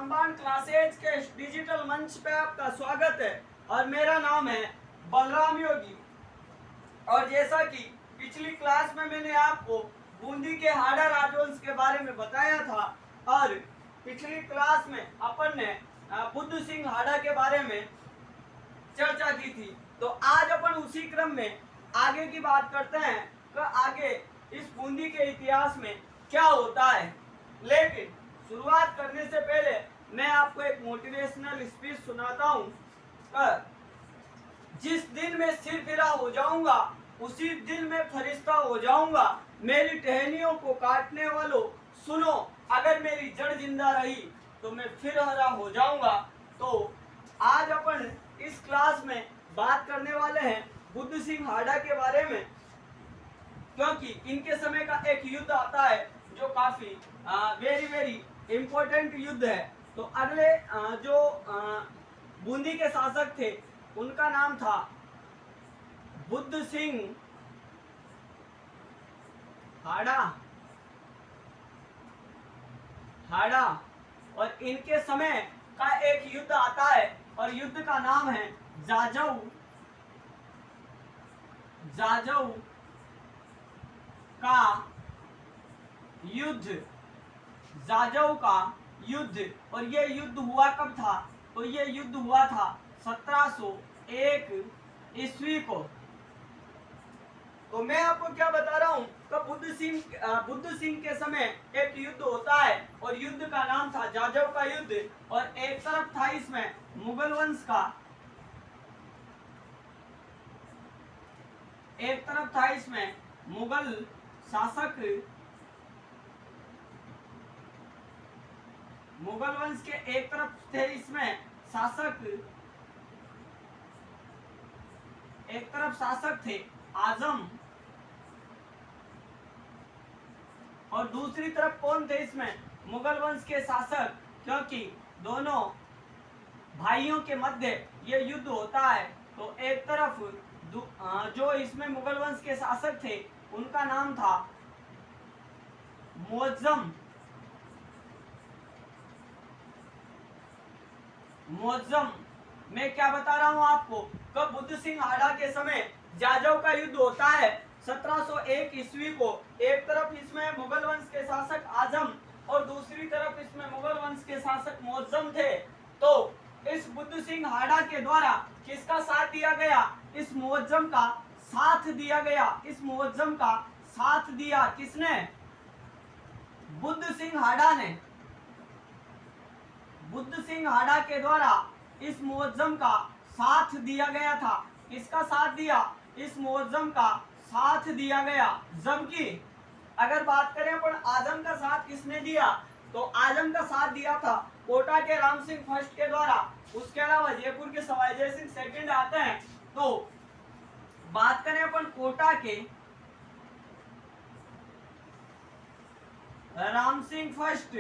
रामबाण क्लासेज के डिजिटल मंच पे आपका स्वागत है और मेरा नाम है बलराम योगी। और जैसा कि पिछली क्लास में मैंने आपको बूंदी के हाड़ा राजवंश के बारे में बताया था और पिछली क्लास में अपन ने बुद्ध सिंह हाड़ा के बारे में चर्चा की थी, तो आज अपन उसी क्रम में आगे की बात करते हैं कि आगे इस बूंदी के इतिहास में क्या होता है। लेकिन शुरुआत करने से पहले मैं आपको एक मोटिवेशनल स्पीच सुनाता हूँ। जिस दिन मैं सिरफिरा हो जाऊंगा उसी दिन मैं फरिश्ता हो जाऊंगा। मेरी टहनियों को काटने वालों सुनो, अगर मेरी जड़ जिंदा रही तो मैं फिर हरा हो जाऊंगा। तो आज अपन इस क्लास में बात करने वाले हैं बुद्ध सिंह हाड़ा के बारे में, क्योंकि इनके समय का एक युद्ध आता है जो काफी वेरी वेरी इम्पोर्टेंट युद्ध है। तो अगले जो बूंदी के शासक थे उनका नाम था बुद्ध सिंह हाड़ा और इनके समय का एक युद्ध आता है और युद्ध का नाम है जाजऊ का युद्ध। जाजऊ का युद्ध। और ये युद्ध हुआ कब था? तो ये युद्ध हुआ था 1701 ईस्वी को। तो मैं आपको क्या बता रहा हूँ कि बुद्ध सिंह के समय एक युद्ध होता है और युद्ध का नाम था जाजऊ का युद्ध। और एक तरफ था इसमें मुगल वंश का, एक तरफ था इसमें मुगल शासक, मुगल वंश के एक तरफ थे इसमें शासक, एक तरफ शासक थे आजम और दूसरी तरफ कौन थे इसमें? मुगल वंश के शासक। क्योंकि दोनों भाइयों के मध्य ये युद्ध होता है तो एक तरफ जो इसमें मुगल वंश के शासक थे उनका नाम था मुअज्जम। मैं क्या बता रहा हूं आपको, कब बुद्ध सिंह हाड़ा के समय जाजऊ का युद्ध होता है 1701 ईस्वी को। एक तरफ इसमें मुगल वंश के शासक आजम और दूसरी तरफ इसमें मुगल वंश के शासक मुअज्जम थे। तो इस बुद्ध सिंह हाड़ा के द्वारा किसका साथ दिया गया? इस मुअज्जम का साथ दिया गया। इस मुअज्जम का साथ दिया किसने? बुद्ध सिंह हाड़ा ने। बुद्ध सिंह हाड़ा के द्वारा इस मुअज्जम का साथ दिया गया था। किसका साथ दिया? इस मुअज्जम का साथ दिया गया। जबकि अगर बात करें अपन आजम का साथ किसने दिया, तो आजम का साथ दिया था कोटा के राम सिंह फर्स्ट के द्वारा। उसके अलावा जयपुर के सवाई जय सिंह सेकंड आते हैं। तो बात करें अपन कोटा के राम सिंह फर्स्ट,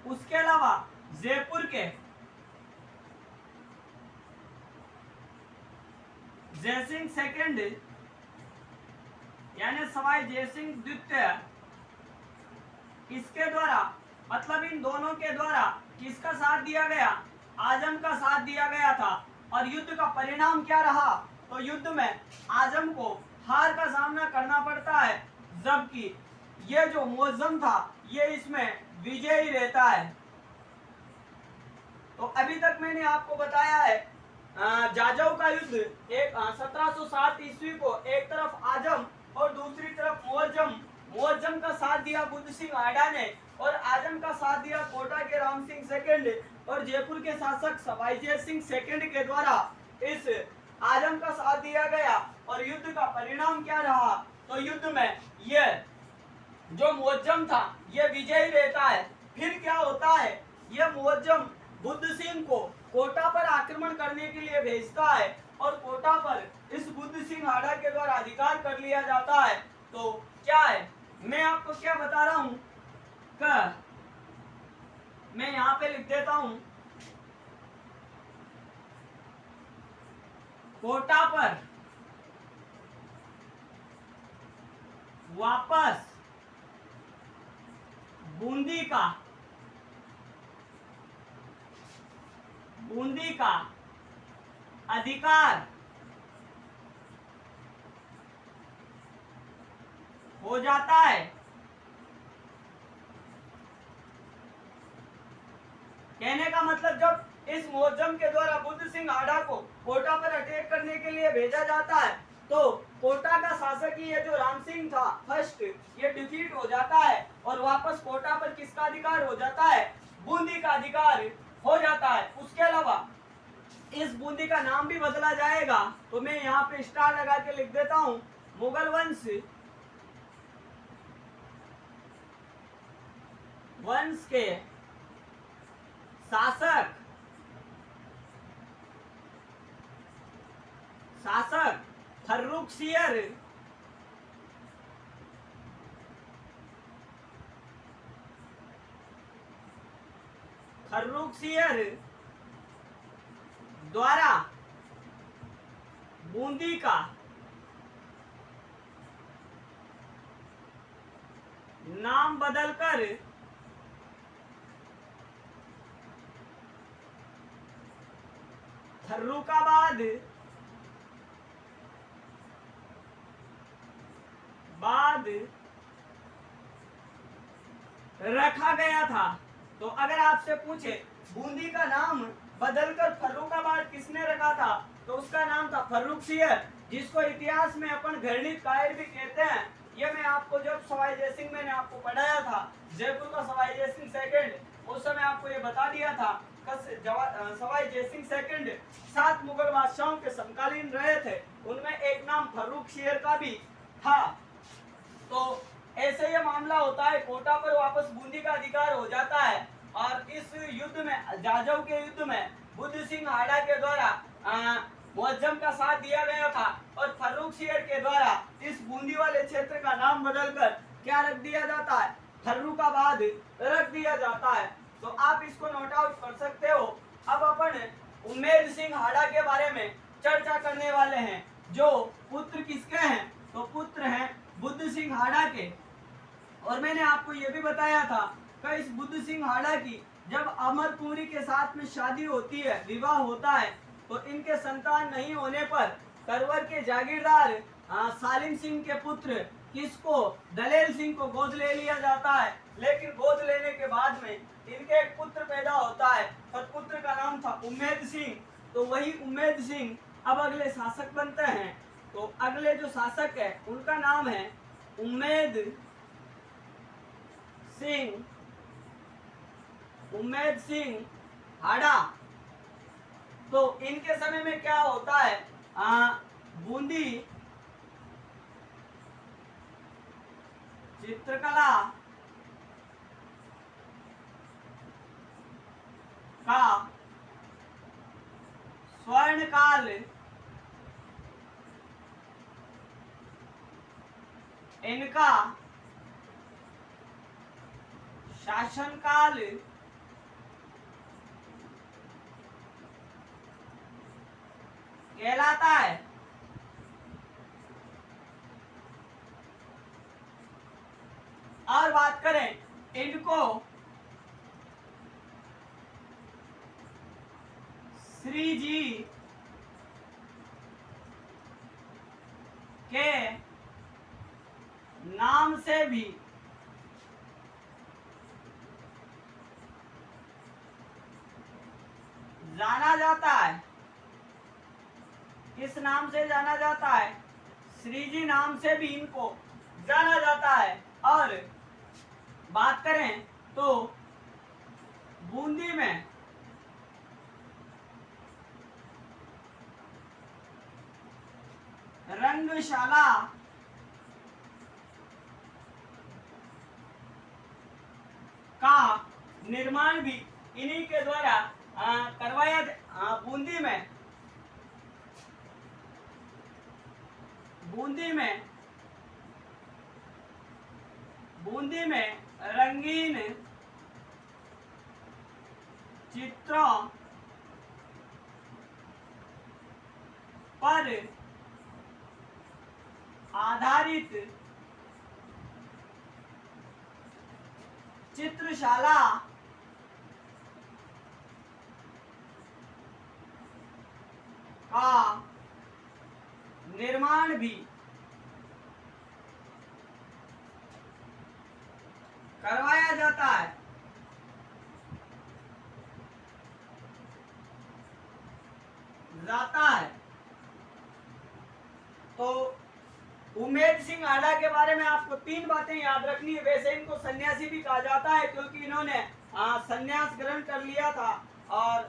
उसके अलावा जयपुर के जयसिंह सेकंड यानी सवाई जयसिंह द्वितीय, इसके द्वारा मतलब इन दोनों के द्वारा किसका साथ दिया गया? आजम का साथ दिया गया था। और युद्ध का परिणाम क्या रहा? तो युद्ध में आजम को हार का सामना करना पड़ता है, जबकि ये जो मुअज्जम था ये इसमें विजयी रहता है। तो अभी तक मैंने आपको बताया है जाजऊ का युद्ध 1707 ईस्वी को। एक तरफ आजम और दूसरी तरफ मुअज्जम का साथ दिया बुद्ध सिंह हाड़ा ने और आजम का साथ दिया कोटा के राम सिंह सेकंड और जयपुर के शासक सवाई जय सिंह सेकंड के द्वारा इस आजम का साथ दिया गया। और युद्ध का परिणाम क्या रहा? तो युद्ध में ये जो मुअज्जम था ये विजयी रहता है। फिर क्या होता है? ये मुअज्जम बुद्ध सिंह को कोटा पर आक्रमण करने के लिए भेजता है और कोटा पर इस बुद्ध सिंह हाड़ा के द्वारा अधिकार कर लिया जाता है। तो क्या है, मैं आपको क्या बता रहा हूं कि मैं यहां पे लिख देता हूं, कोटा पर वापस बूंदी का अधिकार हो जाता है। कहने का मतलब जब इस मुअज्जम के द्वारा बुद्ध सिंह हाड़ा को कोटा पर अटैक करने के लिए भेजा जाता है तो कोटा का शासक ही ये जो राम सिंह था फर्स्ट, ये डिफीट हो जाता है और वापस कोटा पर किसका अधिकार हो जाता है? बूंदी का अधिकार हो जाता है। उसके अलावा इस बूंदी का नाम भी बदला जाएगा, तो मैं यहाँ पे स्टार लगा के लिख देता हूं, मुगल वंश के शासक फर्रुखसियर द्वारा बूंदी का नाम बदलकर फर्रुखाबाद रखा गया था। तो अगर आपसे पूछे बूंदी का नाम बदलकर फर्रुखाबाद किसने रखा था, तो उसका नाम था फर्रुखसियर, जिसको इतिहास में अपन घृणित कायर भी कहते हैं। ये मैं आपको जब सवाई जयसिंह मैंने आपको पढ़ाया था, जयपुर का सवाई जयसिंह सेकंड, उस समय आपको ये बता दिया था। सवाई जयसिंह सेकंड 7 मुगल बादशाहों के समकालीन रहे थे, उनमें एक नाम फर्रुखसियर का भी था। तो ऐसे ये मामला होता है, कोटा पर वापस बूंदी का अधिकार हो जाता है और इस युद्ध में, जाजव के युद्ध में बुद्ध सिंह हाड़ा के द्वारा मुअज्जम का साथ दिया गया था और फर्रुखसियर के द्वारा इस बूंदी वाले क्षेत्र का नाम बदलकर क्या रख दिया जाता है? फर्रुखाबाद रख दिया जाता है। तो आप इसको नोट आउट कर सकते हो। अब अपन उम्मेद सिंह हाड़ा के बारे में चर्चा करने वाले हैं, जो पुत्र किसके हैं? तो पुत्र हैं बुद्ध सिंह हाड़ा के। और मैंने आपको यह भी बताया था कि इस बुद्ध सिंह हाड़ा की जब अमर कुंवरी के साथ में शादी होती है, विवाह होता है, तो इनके संतान नहीं होने पर करवर के जागीरदार सालिम सिंह के पुत्र किसको, दलेल सिंह को गोद ले लिया जाता है। लेकिन गोद लेने के बाद में इनके एक पुत्र पैदा होता है और पुत्र का नाम था उम्मेद सिंह। तो वही उम्मेद सिंह अब अगले शासक बनते हैं। तो अगले जो शासक है उनका नाम है उम्मेद सिंह हाड़ा। तो इनके समय में क्या होता है, बूंदी चित्रकला का स्वर्ण काल इनका शासनकाल कहलाता है। और बात करें इनको श्री जी के नाम से भी जाना जाता है। किस नाम से जाना जाता है? श्री जी नाम से भी इनको जाना जाता है। और बात करें तो बूंदी में रंगशाला का निर्माण भी इन्हीं के द्वारा करवाया। बूंदी में रंगीन चित्रों पर आधारित चित्रशाला का निर्माण भी करवाया जाता है। तो उमेद सिंह आडा के बारे में आपको 3 बातें याद रखनी है। वैसे इनको सन्यासी भी कहा जाता है क्योंकि इन्होंने सन्यास ग्रहण कर लिया था और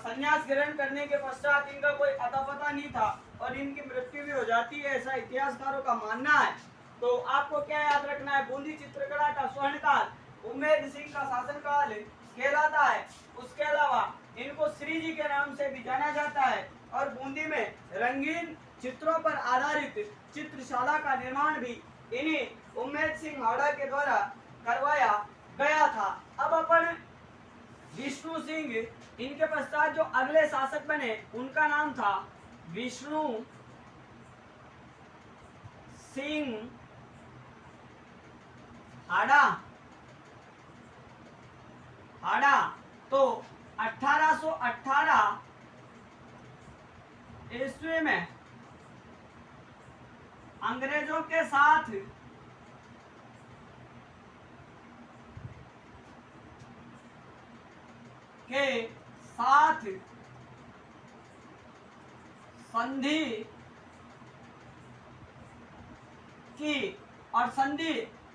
सन्यास ग्रहण करने के पश्चात इनका कोई अता पता नहीं था और इनकी मृत्यु भी हो जाती है, ऐसा इतिहासकारों का मानना है। तो आपको क्या याद रखना है, बूंदी चित्रकला का स्वर्णकाल उमेद सिंह का शासनकाल कहलाता है। उसके अलावा इनको श्री जी के नाम से भी जाना जाता है और बूंदी में रंगीन चित्रों पर आधारित चित्रशाला का निर्माण भी इन्हीं उमेद सिंह हावड़ा के द्वारा करवाया गया था। अब अपन विष्णु सिंह, इनके पश्चात जो अगले शासक बने उनका नाम था विष्णु सिंह हाडा। तो 1818 ईस्वी में अंग्रेजों के साथ संधि की, और संधि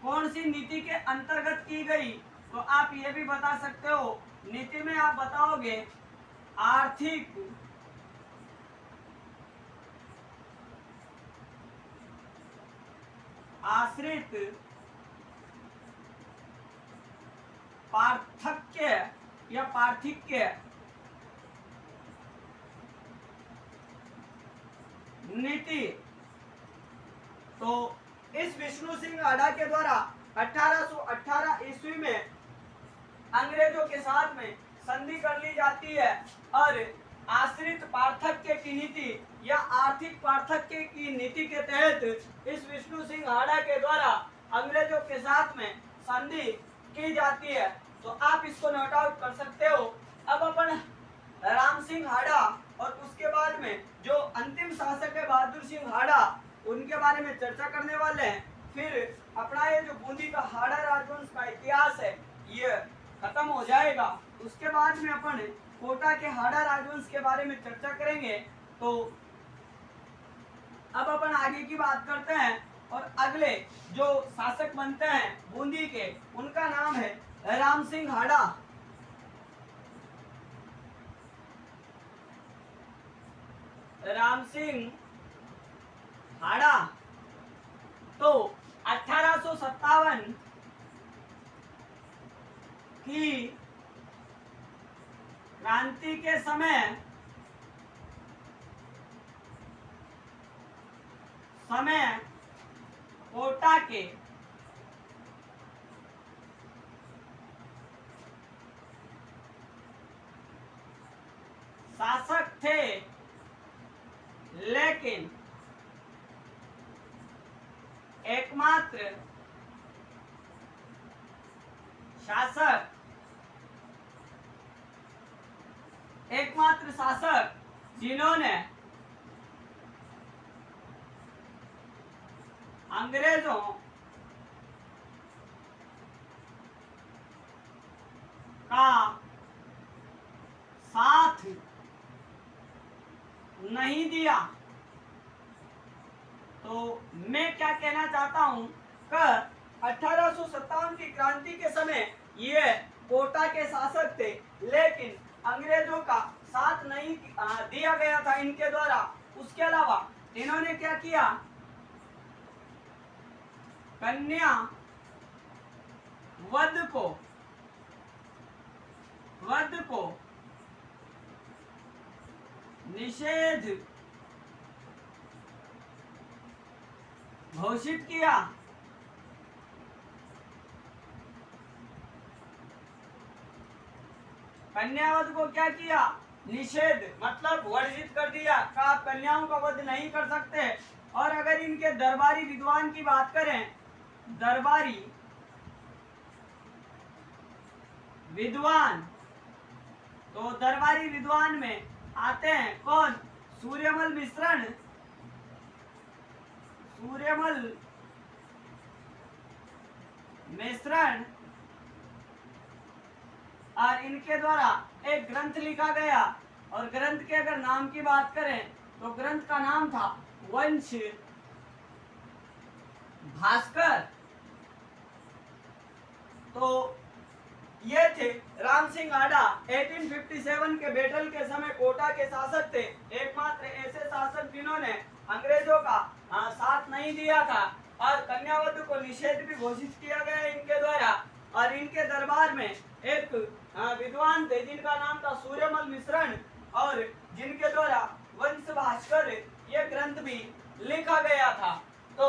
कौन सी नीति के अंतर्गत की गई, तो आप ये भी बता सकते हो। नीति में आप बताओगे आर्थिक आश्रित पार्थक्य या पार्थिक्य नीति। तो इस विष्णु सिंह आडा के द्वारा 1818 ईस्वी में अंग्रेजों के साथ में संधि कर ली जाती है और आश्रित पार्थक्य की नीति या आर्थिक पार्थक्य की नीति के तहत इस विष्णु सिंह हाडा के द्वारा अंग्रेजों के साथ में संधि की जाती है। तो आप इसको नोट आउट कर सकते हो। अब अपन राम सिंह हाडा और उसके बाद में जो अंतिम शासक है बहादुर सिंह हाडा, उनके बारे में चर्चा करने वाले हैं। फिर अपना ये जो बूंदी का हाडा राजवंश का इतिहास है ये खत्म हो जाएगा। उसके बाद में अपन कोटा के हाडा राजवंश के बारे में चर्चा करेंगे। तो अब अपन आगे की बात करते हैं और अगले जो शासक बनते हैं बूंदी के, उनका नाम है राम सिंह हाडा। राम सिंह हाडा तो 1857 की क्रांति के समय कोटा के शासक थे, लेकिन एकमात्र शासक जिन्होंने अंग्रेजों का साथ नहीं दिया। तो मैं क्या कहना चाहता हूं कि 1857 की क्रांति के समय ये कोटा के शासक थे, लेकिन अंग्रेजों का साथ नहीं दिया गया था इनके द्वारा। उसके अलावा इन्होंने क्या किया, कन्या वध को निषेध घोषित किया। कन्यावध को क्या किया, निषेध मतलब वर्जित कर दिया कि आप कन्याओं का वध नहीं कर सकते। और अगर इनके दरबारी विद्वान की बात करें, दरबारी विद्वान। तो दरबारी विद्वान में आते हैं कौन? सूर्यमल मिश्रण, सूर्यमल मिश्रण। और इनके द्वारा एक ग्रंथ लिखा गया, और ग्रंथ के अगर नाम की बात करें तो ग्रंथ का नाम था वंश भास्कर। तो ये थे राम सिंह आडा। 1857 के बैटल के समय कोटा के शासक थे, एकमात्र ऐसे शासक जिन्होंने अंग्रेजों का साथ नहीं दिया था, और कन्यावधु को निषेध भी घोषित किया गया इनके द्वारा। और इनके दरबार में एक विद्वान थे जिनका नाम था सूर्यमल मिश्रण, और जिनके द्वारा वंश भास्कर ये ग्रंथ भी लिखा गया था। तो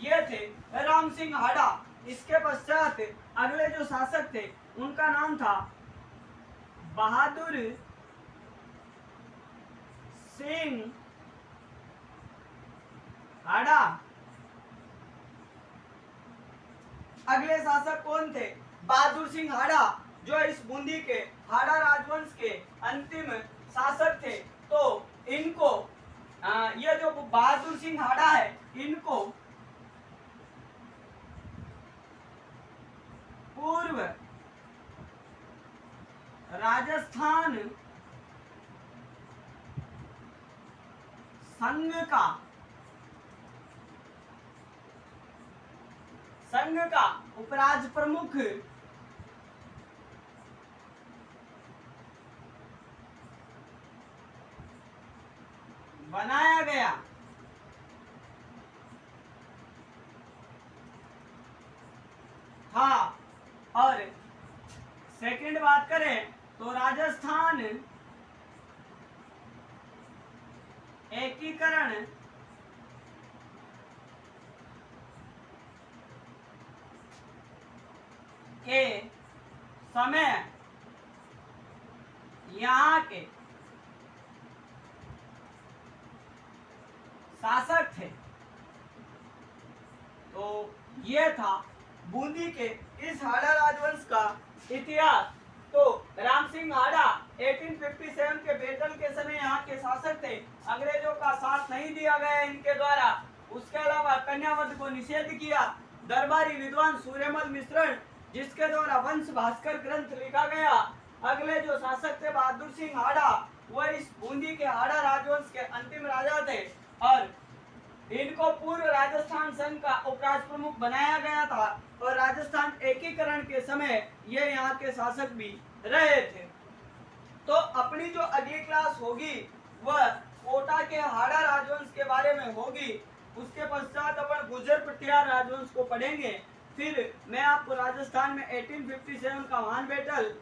ये थे राम सिंह हाडा। इसके पश्चात अगले जो शासक थे उनका नाम था बहादुर सिंह हाडा। अगले शासक कौन थे? बहादुर सिंह हाडा, जो इस बूंदी के हाडा राजवंश के अंतिम शासक थे। तो इनको ये जो बहादुर सिंह हाडा है, इनको पूर्व राजस्थान संघ का उपराज प्रमुख बनाया गया। हाँ, और सेकंड बात करें तो राजस्थान एकीकरण के समय यहाँ के शासक थे। तो ये था बूंदी के इस हाड़ा राजवंश का इतिहास। तो राम सिंह हाड़ा 1857 के बैटल के समय यहाँ के शासक थे, अंग्रेजों का साथ नहीं दिया गया इनके द्वारा। उसके अलावा कन्यावध को निषेध किया। दरबारी विद्वान सूर्यमल मिश्रण, जिसके द्वारा वंश भास्कर ग्रंथ लिखा गया। अगले जो शासक थे बहादुर सिंह हाड़ा, वह इस बूंदी के हाड़ा राजवंश के अंतिम राजा थे, और इनको पूर्व राजस्थान संघ का उपराज प्रमुख बनाया गया था, और राजस्थान एकीकरण के समय ये यहाँ के शासक भी रहे थे। तो अपनी जो अगली क्लास होगी वह कोटा के हाड़ा राजवंश के बारे में होगी। उसके पश्चात अपन गुर्जर पटियार राजवंश को पढ़ेंगे। फिर मैं आपको राजस्थान में 1857 का वान बैटल,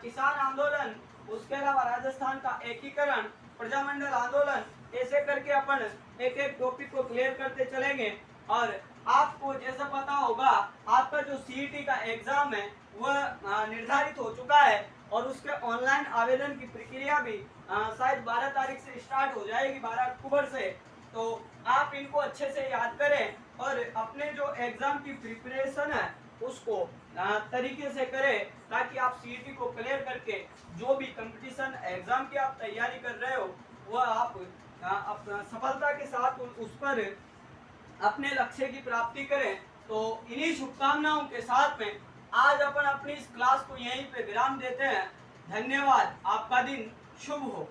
किसान आंदोलन, उसके अलावा राजस्थान का एकीकरण, प्रजामंडल आंदोलन, ऐसे करके अपन एक एक टॉपिक को क्लियर करते चलेंगे। और आपको जैसा पता होगा आपका जो सीईटी का एग्जाम है वह निर्धारित हो चुका है, और उसके ऑनलाइन आवेदन की प्रक्रिया भी शायद 12 तारीख से स्टार्ट हो जाएगी, 12 अक्टूबर से। तो आप इनको अच्छे से याद करें और अपने जो एग्जाम की प्रिपरेशन है उसको तरीके से करें, ताकि आप सीईटी को क्लियर करके जो भी कंपटीशन एग्जाम की आप तैयारी कर रहे हो वह आप सफलता के साथ उस पर अपने लक्ष्य की प्राप्ति करें। तो इन्हीं शुभकामनाओं के साथ में आज अपन अपनी इस क्लास को यहीं पे विराम देते हैं। धन्यवाद। आपका दिन शुभ हो।